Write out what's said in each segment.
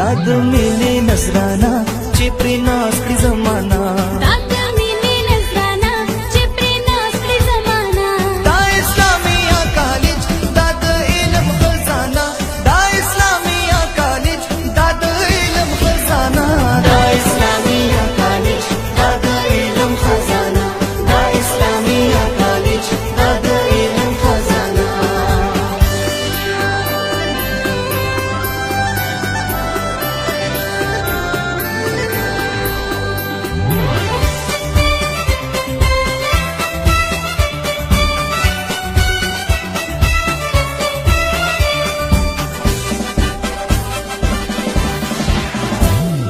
दाद मिली नजराना चिपरी नास्ती जमाना दाद मिली नजराना चिपरी नास्ती जमाना दा इस्लामिया कॉलेज दाद इल्म खजाना दा इस्लामिया कॉलेज दाद इल्म खजाना दा इस्लामिया कॉलेज दाद इल्म खजाना दा इस्लामिया कॉलेज दाद इल्म खजाना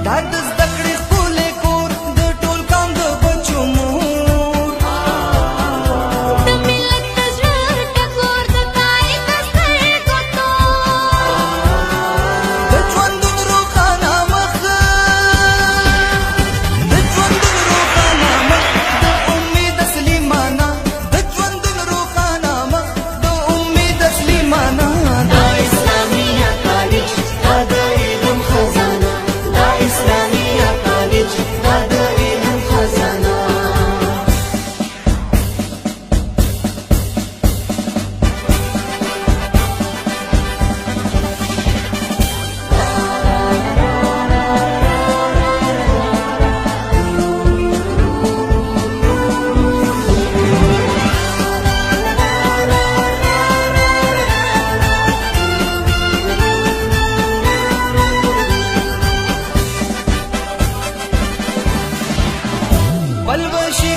दाद दकड़ी फूले कोर द टोल काम द बच्चों मोर د ملت د زړه ټکور د کای کستر کوتو د ژوندون روښانه مخ د ژوندون روښانه مخ د امید سلیمانه د ژوندون روښانه مخ د امید سلیمانه دا اسلامیه کالج دا د علم خزانه دا اسلامیه کالج دا د علم خزانه बलवशी